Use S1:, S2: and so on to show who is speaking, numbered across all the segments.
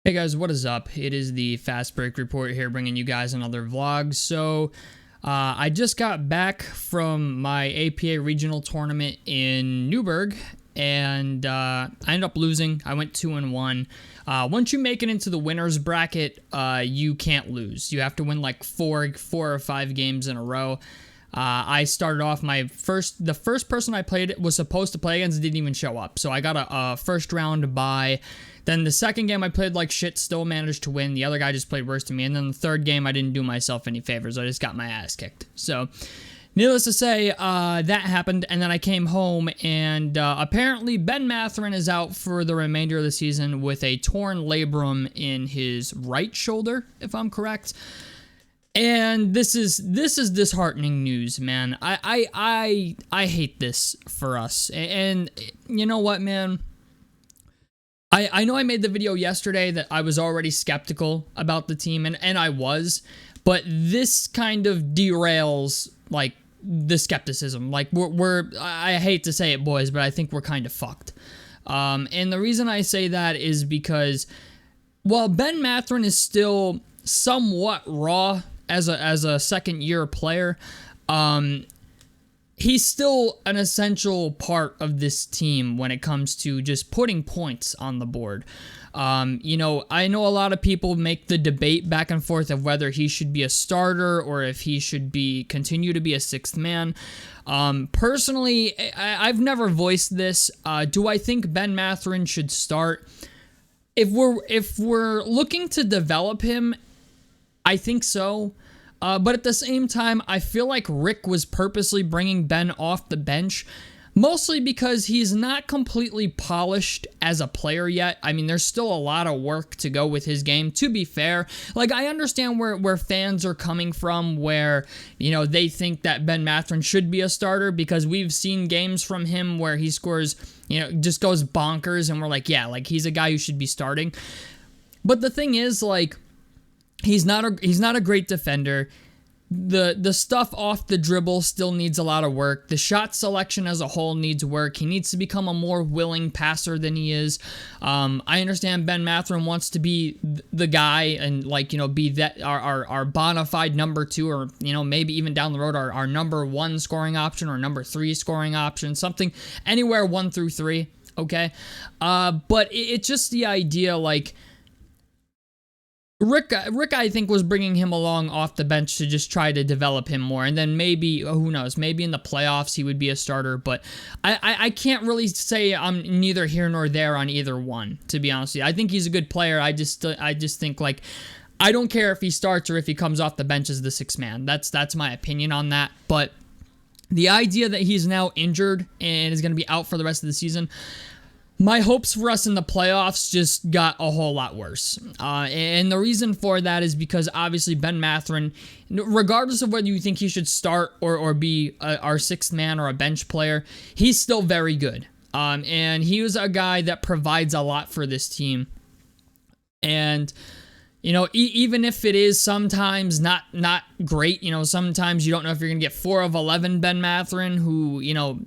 S1: Hey guys, what is up? It is the Fast Break Report here, bringing you guys another vlog. So, I just got back from my APA regional tournament in Newburgh, and I ended up losing. I went 2-1. Once you make it into the winners bracket, you can't lose. You have to win like four or five games in a row. I started off the first person I played was supposed to play against didn't even show up. So I got a first round bye. Then the second game I played like shit, still managed to win. The other guy just played worse than me. And then the third game I didn't do myself any favors. I just got my ass kicked. So needless to say, that happened. And then I came home and apparently Benn Mathurin is out for the remainder of the season with a torn labrum in his right shoulder, if I'm correct. And this is disheartening news, man. I hate this for us. And you know what, man? I know I made the video yesterday that I was already skeptical about the team, and I was, but this kind of derails like the skepticism. Like I hate to say it, boys, but I think we're kind of fucked. And the reason I say that is because while Benn Mathurin is still somewhat raw as a second year player, he's still an essential part of this team when it comes to just putting points on the board. You know, I know a lot of people make the debate back and forth of whether he should be a starter or if he should continue to be a sixth man. Personally, I've never voiced this. Do I think Benn Mathurin should start? If we're looking to develop him, I think so. But at the same time, I feel like Rick was purposely bringing Ben off the bench, mostly because he's not completely polished as a player yet. I mean, there's still a lot of work to go with his game, to be fair. Like, I understand where fans are coming from, where, you know, they think that Benn Mathurin should be a starter, because we've seen games from him where he scores, you know, just goes bonkers, and we're like, yeah, like, he's a guy who should be starting. But the thing is, like, he's not a great defender. The stuff off the dribble still needs a lot of work. The shot selection as a whole needs work. He needs to become a more willing passer than he is. I understand Benn Mathurin wants to be the guy and, like, you know, be that our bona fide number two, or, you know, maybe even down the road our number one scoring option or number three scoring option, something anywhere 1 through 3. Okay, but it's just the idea, like, Rick, I think, was bringing him along off the bench to just try to develop him more. And then maybe, who knows, maybe in the playoffs he would be a starter. But I can't really say I'm neither here nor there on either one, to be honest with you. I think he's a good player. I just think, like, I don't care if he starts or if he comes off the bench as the sixth man. That's my opinion on that. But the idea that he's now injured and is going to be out for the rest of the season, my hopes for us in the playoffs just got a whole lot worse. And the reason for that is because obviously Benn Mathurin, regardless of whether you think he should start or be our sixth man or a bench player, he's still very good. And he was a guy that provides a lot for this team. And, you know, even if it is sometimes not great, you know, sometimes you don't know if you're going to get 4 of 11 Benn Mathurin who, you know,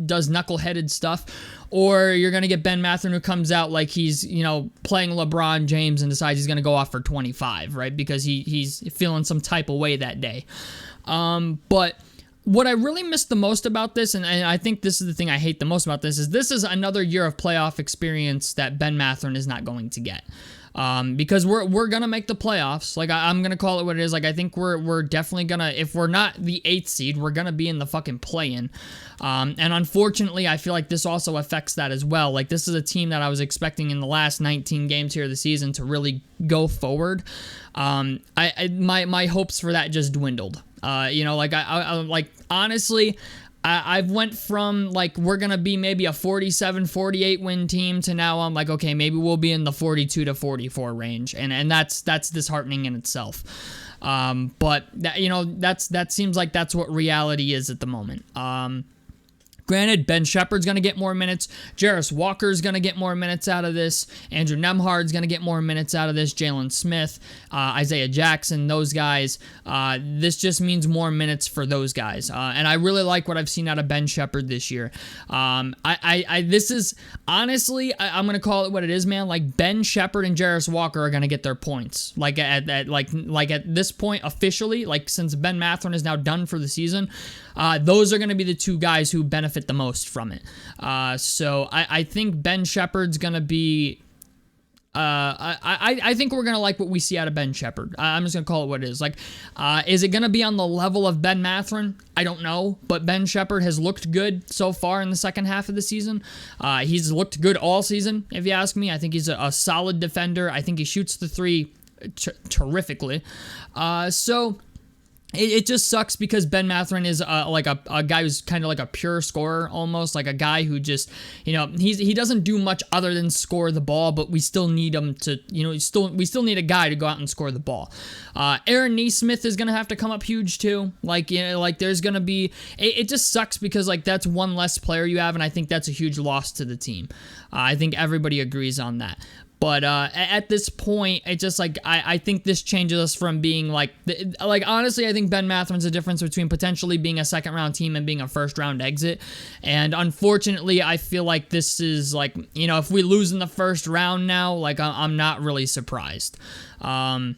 S1: does knuckleheaded stuff, or you're going to get Benn Mathurin who comes out like he's, you know, playing LeBron James and decides he's going to go off for 25, right? Because he's feeling some type of way that day. But what I really missed the most about this, and I think this is the thing I hate the most about this is another year of playoff experience that Benn Mathurin is not going to get. Because we're gonna make the playoffs. Like, I'm gonna call it what it is. Like, I think we're definitely gonna, if we're not the 8th seed, we're gonna be in the fucking play-in. And unfortunately, I feel like this also affects that as well. Like, this is a team that I was expecting in the last 19 games here of the season to really go forward. My hopes for that just dwindled. You know, like, I like, honestly, I've went from, like, we're going to be maybe a 47, 48 win team to now I'm like, okay, maybe we'll be in the 42 to 44 range. And that's disheartening in itself. But that, you know, that seems like that's what reality is at the moment. Granted, Ben Shepherd's going to get more minutes. Jarris Walker's going to get more minutes out of this. Andrew Nembhard's going to get more minutes out of this. Jalen Smith, Isaiah Jackson, those guys. This just means more minutes for those guys. And I really like what I've seen out of Ben Shepherd this year. This is, honestly, I'm going to call it what it is, man. Like, Ben Shepherd and Jarris Walker are going to get their points. Like at this point, officially, like, since Ben Mathurin is now done for the season, those are going to be the two guys who benefit the most from it. So I think Ben Shepherd's going to be... I think we're going to like what we see out of Ben Shepherd. I'm just going to call it what it is. Like, is it going to be on the level of Ben Mathurin? I don't know, but Ben Shepherd has looked good so far in the second half of the season. He's looked good all season, if you ask me. I think he's a solid defender. I think he shoots the three terrifically. It just sucks because Ben Mathurin is like a guy who's kind of like a pure scorer almost, like a guy who just, he doesn't do much other than score the ball, but we still need him to, we still need a guy to go out and score the ball. Aaron Nesmith is going to have to come up huge too. Like there's going to be, it just sucks because like that's one less player you have, and I think that's a huge loss to the team. I think everybody agrees on that. But at this point, it's just like I think this changes us from being like honestly, I think Ben Mathurin's the difference between potentially being a second-round team and being a first-round exit. And unfortunately, I feel like this is like, if we lose in the first round now, like I'm not really surprised. This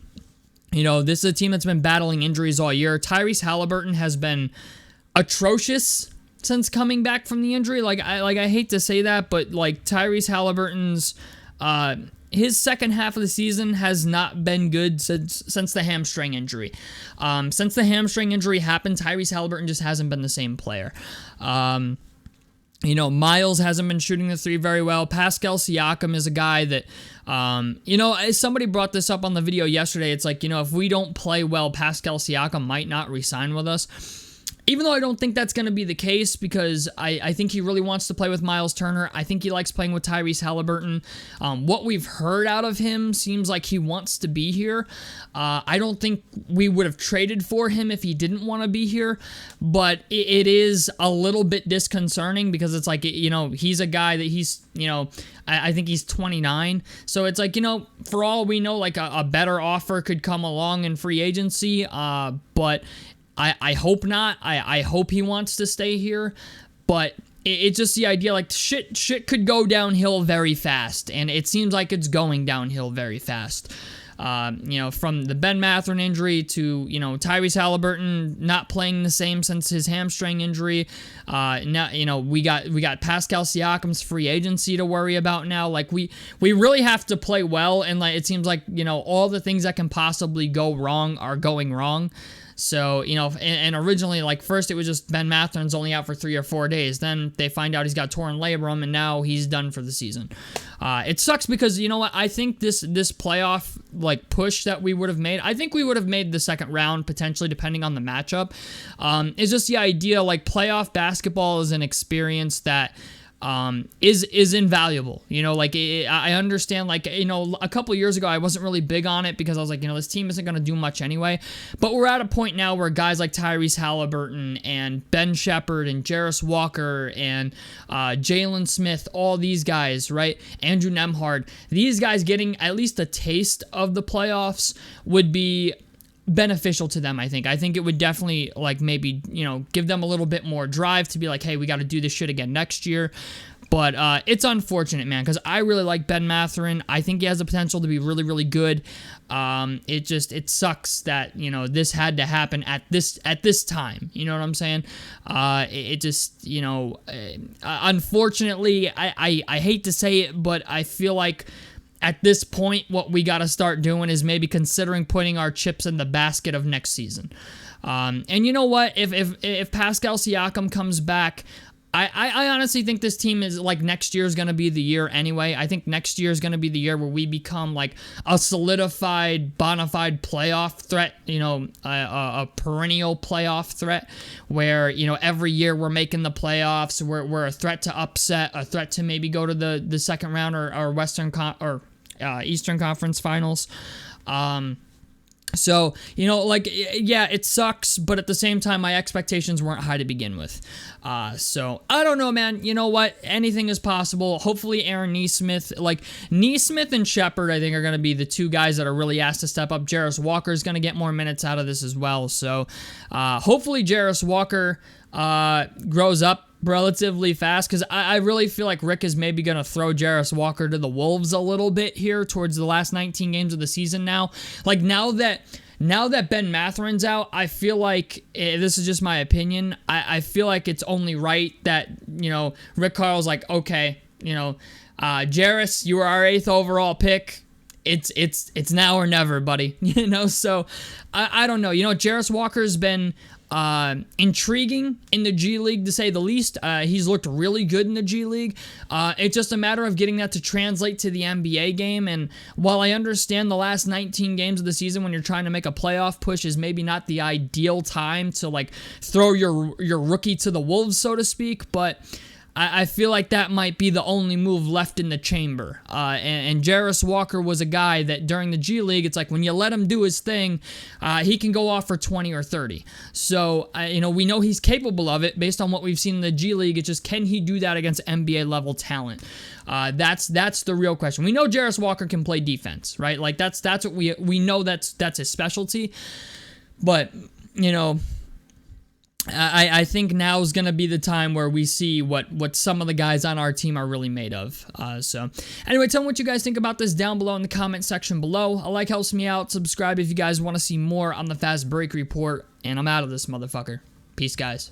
S1: is a team that's been battling injuries all year. Tyrese Haliburton has been atrocious since coming back from the injury. I hate to say that, but like Tyrese Haliburton's his second half of the season has not been good since the hamstring injury. Since the hamstring injury happened, Tyrese Haliburton just hasn't been the same player. Miles hasn't been shooting the three very well. Pascal Siakam is a guy that, somebody brought this up on the video yesterday. It's like, if we don't play well, Pascal Siakam might not re-sign with us. Even though I don't think that's going to be the case, because I think he really wants to play with Miles Turner. I think he likes playing with Tyrese Haliburton. What we've heard out of him seems like he wants to be here. I don't think we would have traded for him if he didn't want to be here, but it is a little bit disconcerting because it's like, he's a guy that he's, I think he's 29. So it's like, for all we know, like a better offer could come along in free agency, but... I hope not. I hope he wants to stay here, but it's just the idea, like, shit could go downhill very fast, and it seems like it's going downhill very fast. From the Ben Mathurin injury to, Tyrese Haliburton not playing the same since his hamstring injury. Now, we got Pascal Siakam's free agency to worry about now. Like, we really have to play well, and like it seems like, all the things that can possibly go wrong are going wrong. So, and originally, like, first it was just Ben Mathurin's only out for 3 or 4 days. Then they find out he's got torn labrum, and now he's done for the season. It sucks because, I think this playoff, like, push that we would have made, I think we would have made the second round, potentially, depending on the matchup. It's just the idea, like, playoff basketball is an experience that... is invaluable. I understand, like, a couple years ago, I wasn't really big on it because I was like, this team isn't going to do much anyway. But we're at a point now where guys like Tyrese Haliburton and Ben Shepherd and Jarris Walker and Jalen Smith, all these guys, right? Andrew Nembhard, these guys getting at least a taste of the playoffs would be beneficial to them. I think it would definitely, like, maybe, give them a little bit more drive to be like, hey, we got to do this shit again next year. But it's unfortunate, man, because I really like Ben Mathurin. I think he has the potential to be really, really good. It sucks that, this had to happen at this time. You know what I'm saying? Unfortunately, I hate to say it, but I feel like at this point, what we got to start doing is maybe considering putting our chips in the basket of next season. And you know what? If Pascal Siakam comes back, I honestly think this team is, like, next year is going to be the year anyway. I think next year is going to be the year where we become, like, a solidified, bona fide playoff threat, a perennial playoff threat where, every year we're making the playoffs, we're a threat to upset, a threat to maybe go to the second round or Eastern Conference Finals. So, like, yeah, it sucks, but at the same time, my expectations weren't high to begin with. So, I don't know, man. You know what? Anything is possible. Hopefully, Aaron Nesmith, Nesmith and Shepard, I think, are going to be the two guys that are really asked to step up. Jarris Walker is going to get more minutes out of this as well. So, hopefully, Jarris Walker grows up relatively fast, because I really feel like Rick is maybe going to throw Jarris Walker to the Wolves a little bit here towards the last 19 games of the season now. Like, now that Benn Mathurin's out, I feel like, this is just my opinion, I feel like it's only right that, Rick Carl's like, okay, Jarris, you were our 8th overall pick. It's now or never, buddy. So I don't know. Jarris Walker's been intriguing in the G League, to say the least. He's looked really good in the G League. It's just a matter of getting that to translate to the NBA game. And while I understand the last 19 games of the season, when you're trying to make a playoff push, is maybe not the ideal time to throw your rookie to the wolves, so to speak, but I feel like that might be the only move left in the chamber. And Jarris Walker was a guy that during the G League, it's like when you let him do his thing, he can go off for 20 or 30. So, we know he's capable of it based on what we've seen in the G League. It's just, can he do that against NBA level talent? That's the real question. We know Jarris Walker can play defense, right? Like that's what we know, that's his specialty. But, I think now is going to be the time where we see what some of the guys on our team are really made of. So, anyway, tell me what you guys think about this down below in the comment section below. A like helps me out. Subscribe if you guys want to see more on the Fast Break Report. And I'm out of this motherfucker. Peace, guys.